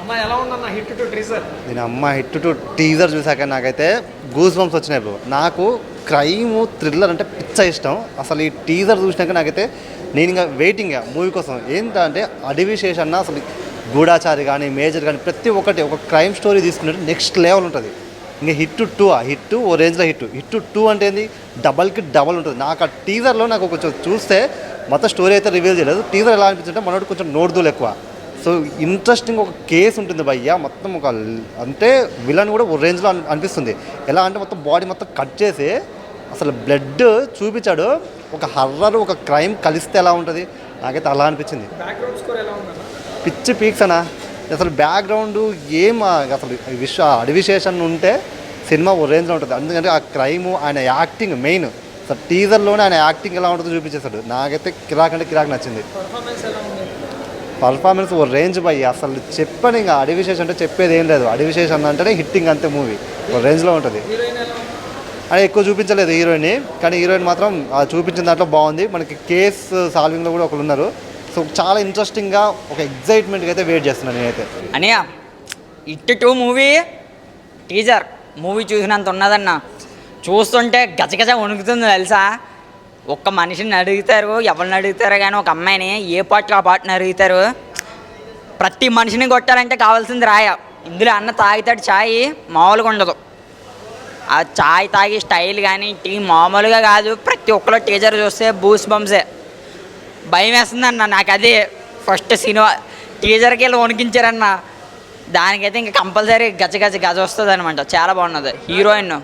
నేను hit to teaser చూసాక నాకైతే గూస్ బంప్స్ వచ్చినాయి బ్రో. నాకు క్రైమ్ థ్రిల్లర్ అంటే పిచ్చ ఇష్టం. అసలు ఈ టీజర్ చూసినాక నాకైతే నేను ఇంకా వెయిటింగ్ మూవీ కోసం. ఏంటంటే అడవి శేషన్న అసలు గూఢాచారి కానీ మేజర్ కానీ ప్రతి ఒక్కటి ఒక క్రైమ్ స్టోరీ తీసుకున్నట్టు నెక్స్ట్ లెవెల్ ఉంటుంది. ఇంకా హిట్ ఓ రేంజ్లో హిట్ 2 అంటే ఏంది డబల్కి డబల్ ఉంటుంది. నాకు ఆ టీజర్లో నాకు కొంచెం చూస్తే మొత్తం స్టోరీ అయితే రివీల్ చేయలేదు. టీజర్ ఎలా అనిపించిందంటే మనోడు కొంచెం నోటుదూలు ఎక్కువ. సో ఇంట్రెస్టింగ్ ఒక కేసు ఉంటుంది భయ్య. మొత్తం ఒక అంటే విలన్ కూడా ఓ రేంజ్లో అనిపిస్తుంది. ఎలా అంటే మొత్తం బాడీ మొత్తం కట్ చేసి అసలు బ్లడ్ చూపించాడు. ఒక హర్రర్ ఒక క్రైమ్ కలిస్తే ఎలా ఉంటుంది నాకైతే అలా అనిపించింది. పిచ్చి పీక్స్ అనా అసలు బ్యాక్గ్రౌండ్ అసలు అడవి శేషన్ ఉంటే సినిమా ఓ రేంజ్లో ఉంటుంది. ఎందుకంటే ఆ క్రైము ఆయన యాక్టింగ్ మెయిన్. అసలు టీజర్లోనే ఆయన యాక్టింగ్ ఎలా ఉంటుందో చూపించేశాడు. నాకైతే కిరాక్ అంటే కిరాక్ నచ్చింది. పర్ఫార్మెన్స్ ఓ రేంజ్ భయ్య. అసలు చెప్పని ఇంకా అడవి శేషం అంటే చెప్పేది ఏం లేదు. అడవి శేషం అంటేనే హిట్టింగ్ అంతే. మూవీ ఓ రేంజ్లో ఉంటుంది. అని ఎక్కువ చూపించలేదు హీరోయిన్, కానీ హీరోయిన్ మాత్రం చూపించిన దాంట్లో బాగుంది. మనకి కేస్ సాల్వింగ్లో కూడా ఒకరు ఉన్నారు. సో చాలా ఇంట్రెస్టింగ్గా ఒక ఎగ్జైట్మెంట్గా అయితే వెయిట్ చేస్తున్నాను నేనైతే. అని హిట్ 2 మూవీ టీజర్ మూవీ చూసినంత ఉన్నదన్న. చూస్తుంటే గజగజ వణుకుతుంది తెలుసా. ఒక్క మనిషిని అడుగుతారు, ఎవరిని అడుగుతారో కానీ ఒక అమ్మాయిని ఏ పాటలో ఆ పాటని అడుగుతారు. ప్రతి మనిషిని కొట్టాలంటే కావాల్సింది రాయ. ఇందులో అన్న తాగుతాడు ఛాయ్ మామూలుగా ఉండదు. ఆ ఛాయ్ తాగి స్టైల్ కానీ టీ మామూలుగా కాదు. ప్రతి ఒక్కరు టీజర్ చూస్తే బూస్ బంప్సే. భయం వేస్తుందన్న నాకు. అదే ఫస్ట్ సినిమా టీజర్కి వెళ్ళి వణికించారన్న. దానికైతే ఇంకా కంపల్సరీ గజ వస్తుంది అనమాట. చాలా బాగున్నది. హీరోయిన్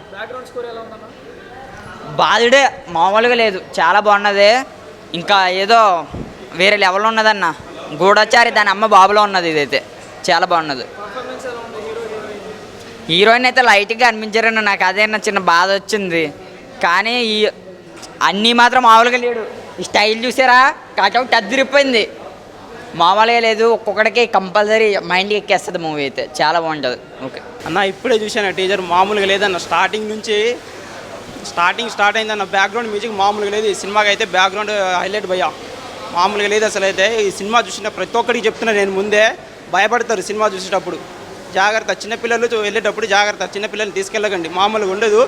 బాధుడే మామూలుగా లేదు, చాలా బాగున్నది. ఇంకా ఏదో వేరే లెవెల్లో ఉన్నదన్న. గూఢచారి దాని అమ్మ బాబులో ఉన్నది. ఇదైతే చాలా బాగున్నది. హీరోయిన్ అయితే లైట్గా అనిపించారన్న. నాకు అదే చిన్న బాధ వచ్చింది. కానీ ఈ అన్నీ మాత్రం మామూలుగా లేడు. ఈ స్టైల్ చూసారా, కటౌట్ అదిరిపోయింది. మామూలుగా లేదు. ఒక్కొక్కడికి కంపల్సరీ మైండ్కి ఎక్కేస్తుంది మూవీ అయితే. చాలా బాగుంటుంది. ఓకే అన్న ఇప్పుడే చూశాను టీజర్. మామూలుగా లేదన్న. స్టార్టింగ్ నుంచి స్టార్ట్ అయిందన్న. బ్యాక్గ్రౌండ్ మ్యూజిక్ మామూలుగా లేదు. ఈ సినిమాకి అయితే బ్యాక్గ్రౌండ్ హైలైట్ భయ్యా. మామూలుగా లేదు అసలు. అయితే ఈ సినిమా చూసిన ప్రతి ఒక్కరికి చెప్తున్నా నేను, ముందే భయపడతారు సినిమా చూసేటప్పుడు. జాగ్రత్త, చిన్నపిల్లలు వెళ్ళేటప్పుడు జాగ్రత్త. చిన్నపిల్లల్ని తీసుకెళ్ళకండి, మామూలుగా ఉండదు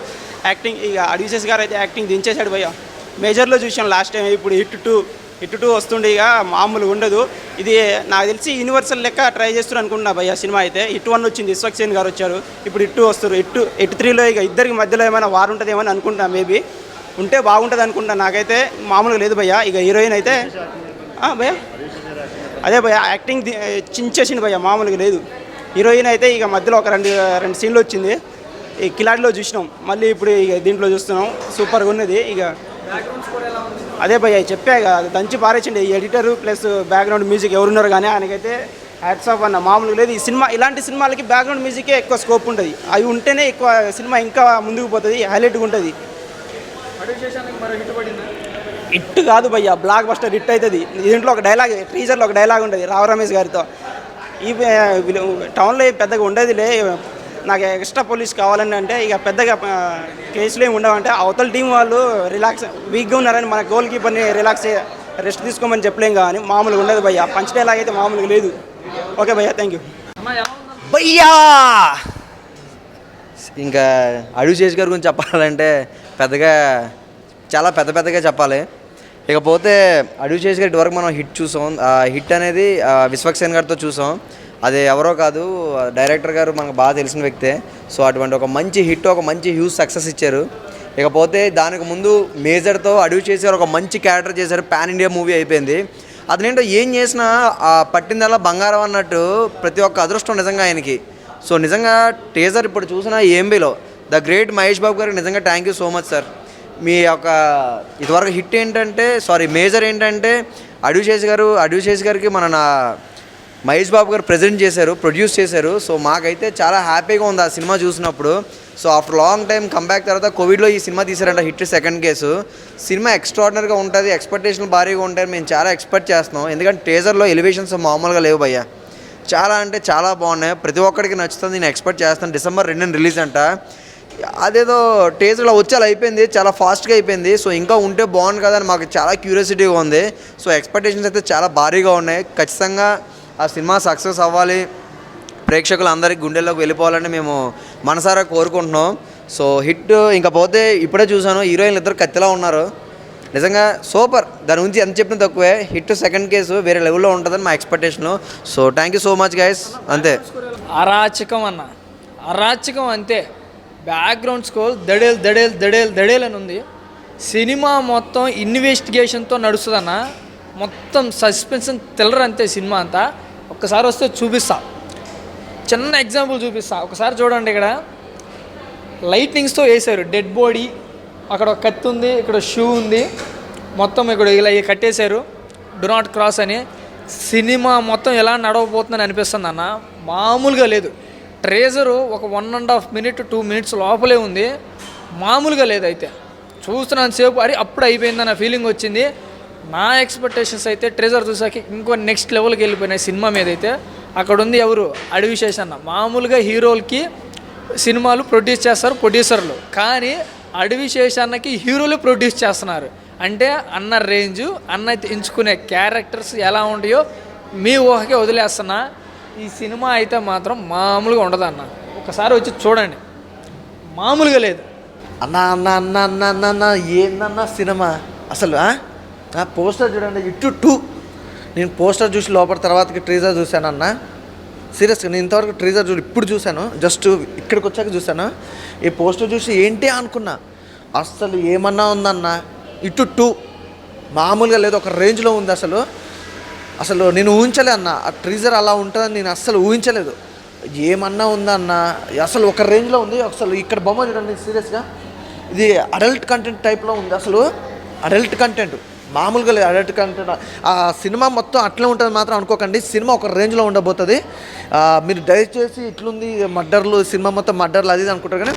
యాక్టింగ్. ఇక అడివిశేష్ గారు అయితే యాక్టింగ్ దించేశాడు భయ్యా. మేజర్లో చూసాం లాస్ట్ టైం. ఇప్పుడు హిట్ 2 వస్తుండే. ఇక మామూలుగా ఉండదు. ఇది నాకు తెలిసి యూనివర్సల్ లెక్క ట్రై చేస్తున్నారు అనుకుంటున్నా భయ్య. సినిమా అయితే హిట్ 1 వచ్చింది, విశ్వక్సేన్ గారు వచ్చారు. ఇప్పుడు హిట్ 2 వస్తారు. హిట్ 3లో ఇక ఇద్దరికి మధ్యలో ఏమైనా వారు ఉంటుందేమో అని అనుకుంటా. మేబీ ఉంటే బాగుంటుంది అనుకుంటా. నాకైతే మామూలుగా లేదు భయ్య. ఇక హీరోయిన్ అయితే భయ్య అదే భయ్య యాక్టింగ్ చించేసింది భయ్య. మామూలుగా లేదు. హీరోయిన్ అయితే ఇక మధ్యలో ఒక రెండు సీన్లు వచ్చింది. ఈ కిలాడిలో చూసినాం, మళ్ళీ ఇప్పుడు ఇక దీంట్లో చూస్తున్నాం. సూపర్గా ఉన్నది. ఇక అదే భయ్య చెప్పాక దంచి పారేసిండి ఈ ఎడిటర్ ప్లస్ బ్యాక్గ్రౌండ్ మ్యూజిక్ ఎవరున్నారు. కానీ ఆయనకైతే హ్యాట్స్ ఆఫ్ అన్న. మామూలుగా లేదు. ఈ సినిమా ఇలాంటి సినిమాలకి బ్యాక్గ్రౌండ్ మ్యూజికే ఎక్కువ స్కోప్ ఉంటుంది. అవి ఉంటేనే ఎక్కువ సినిమా ఇంకా ముందుకు పోతుంది, హైలైట్గా ఉంటుంది. హిట్ కాదు భయ్య, బ్లాక్ బస్టర్ హిట్ అవుతుంది. దీంట్లో ఒక డైలాగ్, టీజర్లో ఒక డైలాగ్ ఉంటుంది రావు రమేష్ గారితో. ఈ టౌన్లో పెద్దగా ఉండేదిలే, నాకు ఎక్స్ట్రా పోలీస్ కావాలని అంటే ఇక పెద్దగా కేసులు ఏమి ఉండవంటే అవతల టీం వాళ్ళు రిలాక్స్ వీక్గా ఉన్నారని మన గోల్ కీపర్ని రెస్ట్ తీసుకోమని చెప్పలేం. కానీ మామూలుగా ఉండదు భయ్య. పంచ్ డైలాగ్ అయితే మామూలుగా లేదు. ఓకే భయ్య, థ్యాంక్ యూ భయ్యా. ఇంకా అడివిశేష్ గారి గురించి చెప్పాలంటే పెద్దగా చాలా పెద్దగా చెప్పాలి. ఇకపోతే అడివిశేష్ గారి వరకు మనం హిట్ చూసాం. హిట్ అనేది విశ్వక్సేన్ గారితో చూసాం. అది ఎవరో కాదు, డైరెక్టర్ గారు మనకు బాగా తెలిసిన వ్యక్తే. సో అటువంటి ఒక మంచి హిట్, ఒక మంచి హ్యూజ్ సక్సెస్ ఇచ్చారు. ఇకపోతే దానికి ముందు మేజర్తో అడివిశేష్ గారు ఒక మంచి క్యారెక్టర్ చేశారు. పాన్ ఇండియా మూవీ అయిపోయింది. అతనేంటో ఏం చేసినా పట్టిందల్లా బంగారం అన్నట్టు ప్రతి ఒక్క అదృష్టం నిజంగా ఆయనకి. సో నిజంగా టీజర్ ఇప్పుడు చూసిన ఏంబీలో ద గ్రేట్ మహేష్ బాబు గారికి నిజంగా thank you so much sir. మీ యొక్క ఇదివరకు హిట్ ఏంటంటే మేజర్ ఏంటంటే అడివిశేష్ గారికి మన మహేష్ బాబు గారు ప్రజెంట్ చేశారు, ప్రొడ్యూస్ చేశారు. సో మాకైతే చాలా హ్యాపీగా ఉంది ఆ సినిమా చూసినప్పుడు. So after long time comeback తర్వాత కోవిడ్లో ఈ సినిమా తీశారంట. Hit second case. సినిమా ఎక్స్ట్రాడినరీగా ఉంటుంది, ఎక్స్పెక్టేషన్లు భారీగా ఉంటాయి. మేము చాలా ఎక్స్పెక్ట్ చేస్తున్నాం. ఎందుకంటే టీజర్లో ఎలివేషన్స్ మామూలుగా లేవు భయ్య. చాలా అంటే చాలా బాగున్నాయి. ప్రతి ఒక్కరికి నచ్చుతుంది. నేను ఎక్స్పెక్ట్ చేస్తాను. December 2న రిలీజ్ అంట. అదేదో టీజర్లో వచ్చి అలా అయిపోయింది, చాలా ఫాస్ట్గా అయిపోయింది. సో ఇంకా ఉంటే బాగుంది కదా అని మాకు చాలా క్యూరియాసిటీగా ఉంది. సో ఎక్స్పెక్టేషన్స్ అయితే చాలా భారీగా ఉన్నాయి. ఖచ్చితంగా ఆ సినిమా సక్సెస్ అవ్వాలి. ప్రేక్షకులు అందరికి గుండెల్లోకి వెళ్ళిపోవాలని మేము మనసారా కోరుకుంటున్నాం. సో హిట్ ఇంకా పోతే ఇప్పుడే చూసాను, హీరోయిన్లు ఇద్దరు కత్తిలా ఉన్నారు, నిజంగా సూపర్. దాని గురించి ఎంత చెప్పినా తక్కువే. హిట్ సెకండ్ కేసు వేరే లెవెల్లో ఉంటుందని మా expectation. So thank you so much guys. అంతే. అరాచకం అన్న, అరాచకం అంతే. బ్యాక్గ్రౌండ్ స్కోర్ దడేల్ దడేల్ దడేల్ దడేల్ అని ఉంది. సినిమా మొత్తం ఇన్వెస్టిగేషన్తో నడుస్తుందన్న, మొత్తం సస్పెన్షన్ థ్రిల్లర్ అంతే సినిమా అంతా. ఒక్కసారి వస్తే చూపిస్తా, చిన్న ఎగ్జాంపుల్ చూపిస్తా. ఒకసారి చూడండి, ఇక్కడ లైట్నింగ్స్తో వేసారు డెడ్ బాడీ, అక్కడ ఒక కత్తి ఉంది, ఇక్కడ షూ ఉంది, మొత్తం ఇక్కడ ఇలా కట్టేశారు డు నాట్ క్రాస్ అని. సినిమా మొత్తం ఎలా నడవబోతుందని అనిపిస్తుంది అన్న, మామూలుగా లేదు. ట్రేజరు ఒక 1.5 minute 2 minutes లోపలే ఉంది, మామూలుగా లేదు. అయితే చూస్తున్నంతసేపు అరే అప్పుడు అయిపోయిందన్న ఫీలింగ్ వచ్చింది. నా ఎక్స్పెక్టేషన్స్ అయితే ట్రేజర్ చూసాక ఇంకో నెక్స్ట్ లెవెల్కి వెళ్ళిపోయినాయి సినిమా మీద. అయితే అక్కడ ఉంది ఎవరు, అడవి శేషన్న. మామూలుగా హీరోలకి సినిమాలు ప్రొడ్యూస్ చేస్తారు ప్రొడ్యూసర్లు, కానీ అడవి శేషన్నకి హీరోలు ప్రొడ్యూస్ చేస్తున్నారు. అంటే అన్న రేంజు, అన్న ఎంచుకునే క్యారెక్టర్స్ ఎలా ఉంటాయో మీ ఊహకే వదిలేస్తున్నా. ఈ సినిమా అయితే మాత్రం మామూలుగా ఉండదు అన్న, ఒకసారి వచ్చి చూడండి, మామూలుగా లేదు అన్న అన్న అన్న అన్న అన్న అన్న ఏందన్న సినిమా అసలు. పోస్టర్ చూడండి, ఇటు 2. నేను పోస్టర్ చూసి లోపల తర్వాతకి ట్రీజర్ చూశాను అన్న. సీరియస్గా నేను ఇంతవరకు ట్రీజర్ ఇప్పుడు చూశాను, జస్ట్ ఇక్కడికి వచ్చాక చూశాను. ఈ పోస్టర్ చూసి ఏంటి అనుకున్నా, అసలు ఏమన్నా ఉందన్న. ఇటు 2 మామూలుగా లేదు, ఒక రేంజ్లో ఉంది. అసలు నేను ఊహించలే అన్న, ఆ ట్రీజర్ అలా ఉంటుందని నేను అస్సలు ఊహించలేదు. ఏమన్నా ఉందన్న, అసలు ఒక రేంజ్లో ఉంది. అసలు ఇక్కడ బొమ్మ చూడండి, సీరియస్గా ఇది అడల్ట్ కంటెంట్ టైప్లో ఉంది. అసలు అడల్ట్ కంటెంట్ మామూలుగా లేదు, అడల్ట్ కంటెంట్. ఆ సినిమా మొత్తం అట్లే ఉంటుంది మాత్రం అనుకోకండి, సినిమా ఒక రేంజ్లో ఉండబోతుంది. మీరు దయచేసి ఇట్లుంది మర్డర్లు, సినిమా మొత్తం మర్డర్లు అది ఇది అనుకుంటారు, కానీ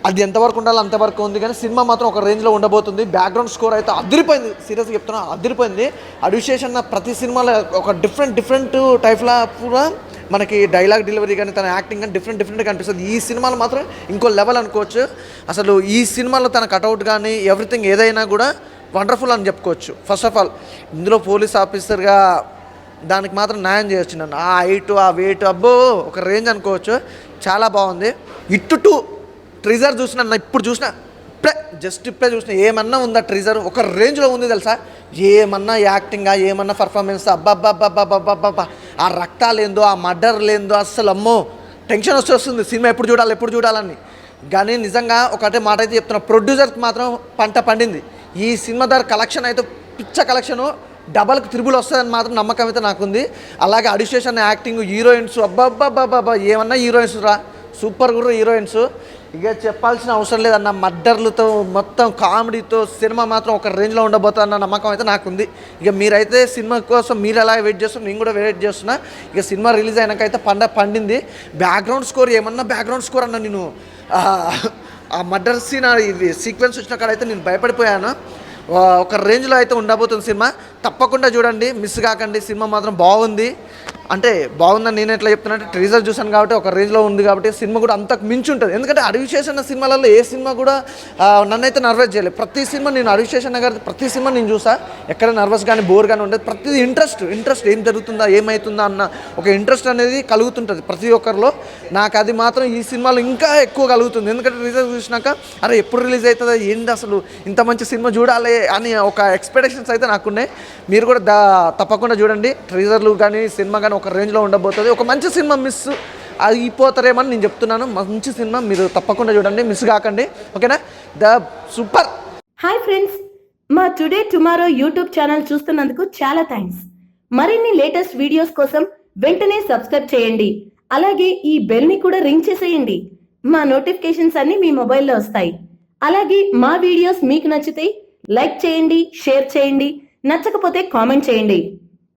అది ఎంతవరకు ఉండాలో అంతవరకు ఉంది. కానీ సినిమా మాత్రం ఒక రేంజ్లో ఉండబోతుంది. బ్యాక్గ్రౌండ్ స్కోర్ అయితే అదిరిపోయింది, సీరియస్గా చెప్తున్నా అదిరిపోయింది. అడివిశేషన్ ప్రతి సినిమాలో ఒక డిఫరెంట్ టైప్లో కూడా మనకి డైలాగ్ డెలివరీ కానీ తన యాక్టింగ్ కానీ డిఫరెంట్గా అనిపిస్తుంది. ఈ సినిమాలో మాత్రం ఇంకో లెవెల్ అనుకోవచ్చు. అసలు ఈ సినిమాలో తన కటౌట్ కానీ ఎవ్రీథింగ్ ఏదైనా కూడా వండర్ఫుల్ అని చెప్పుకోవచ్చు. ఫస్ట్ ఆఫ్ ఆల్ ఇందులో పోలీస్ ఆఫీసర్గా దానికి మాత్రం న్యాయం చేయొచ్చు నన్ను. ఆ హైట్, ఆ వెయిట్, అబ్బో ఒక రేంజ్ అనుకోవచ్చు. చాలా బాగుంది. ఇటు 2 ట్రీజర్ చూసిన ఇప్పుడు చూసిన, ఇప్పుడే చూసిన, ఏమన్నా ఉందా ట్రీజర్, ఒక రేంజ్లో ఉంది తెలుసా. ఏమన్నా యాక్టింగా, ఏమన్నా పర్ఫార్మెన్స్, అబ్బాబ్బాబ్బాబ్బాబ్బా, ఆ రక్తాలేందో, ఆ మర్డర్ లేందో, అస్సలు అమ్మో టెన్షన్ వస్తుంది సినిమా ఎప్పుడు చూడాలని. కానీ నిజంగా ఒకటే మాట అయితే చెప్తున్నా, ప్రొడ్యూసర్కి మాత్రం పంట పండింది. ఈ సినిమా ధర కలెక్షన్ అయితే పిచ్చ కలెక్షను, డబల్కి త్రిబుల్ వస్తుందని మాత్రం నమ్మకం అయితే నాకుంది. అలాగే అడిషేషన్ యాక్టింగ్, హీరోయిన్స్, అబ్బాబ్బాబ్బాబ్బా ఏమన్నా హీరోయిన్స్ రా, సూపర్ గురు హీరోయిన్స్. ఇక చెప్పాల్సిన అవసరం లేదన్న, మర్డర్లతో మొత్తం కామెడీతో సినిమా మాత్రం ఒక రేంజ్లో ఉండబోతుందన్న నమ్మకం అయితే నాకుంది. ఇక మీరైతే సినిమా కోసం మీరు ఎలా వెయిట్ చేస్తున్నారు, నేను కూడా వెయిట్ చేస్తున్నా. ఇక సినిమా రిలీజ్ అయినాకైతే పండింది. బ్యాక్గ్రౌండ్ స్కోర్ ఏమన్నా బ్యాక్గ్రౌండ్ స్కోర్ అన్న, నేను ఆ మర్డర్ సీన్ ఇది సీక్వెన్స్ వచ్చిన కాడైతే నేను భయపడిపోయాను. ఒక రేంజ్లో అయితే ఉండబోతుంది సినిమా. తప్పకుండా చూడండి, మిస్ కాకండి. సినిమా మాత్రం బాగుంది. అంటే బాగుందని నేను ఎట్లా చెప్తున్నా అంటే ట్రీజర్ చూసాను కాబట్టి ఒక రేంజ్లో ఉంది కాబట్టి సినిమా కూడా అంతకు మించి ఉంటుంది. ఎందుకంటే అడివిశేషణ సినిమాలలో ఏ సినిమా కూడా నన్నైతే నర్వస్ చేయలేదు. ప్రతి సినిమా నేను అడివిశేషణ గారి ప్రతి సినిమా నేను చూసా, ఎక్కడ నర్వస్ కానీ బోర్ కానీ ఉండదు. ప్రతిదీ ఇంట్రెస్ట్ ఏం జరుగుతుందా, ఏమవుతుందా అన్న ఒక ఇంట్రెస్ట్ అనేది కలుగుతుంటుంది ప్రతి ఒక్కరిలో. నాకు అది మాత్రం ఈ సినిమాలో ఇంకా ఎక్కువ కలుగుతుంది. ఎందుకంటే ట్రీజర్ చూసినాక అరే ఎప్పుడు రిలీజ్ అవుతుందా, ఏంటి అసలు ఇంత మంచి సినిమా చూడాలి అని ఒక ఎక్స్పెక్టేషన్స్ అయితే నాకున్నాయి. మీరు కూడా తప్పకుండా చూడండి. ట్రీజర్లు కానీ సినిమా కానీ ఒక రేంజ్లో ఉండబోతుంది. ఒక మంచి సినిమా మిస్ అయిపోతారేమని నేను చెప్తున్నాను. మంచి సినిమా మీరు తప్పకుండా చూడండి, మిస్ కాకండి. ఓకేనా, ద సూపర్. హాయ్ ఫ్రెండ్స్, మా టుడే టుమారో యూట్యూబ్ ఛానల్ చూస్తున్నందుకు చాలా థ్యాంక్స్. మరిన్ని లేటెస్ట్ వీడియోస్ కోసం వెంటనే సబ్స్క్రైబ్ చేయండి. అలాగే ఈ బెల్ ని కూడా రింగ్ చేసేయండి. మా నోటిఫికేషన్స్ అన్ని మీ మొబైల్లో వస్తాయి. అలాగే మా వీడియోస్ మీకు నచ్చితే లైక్ చేయండి, షేర్ చేయండి, నచ్చకపోతే కామెంట్ చేయండి.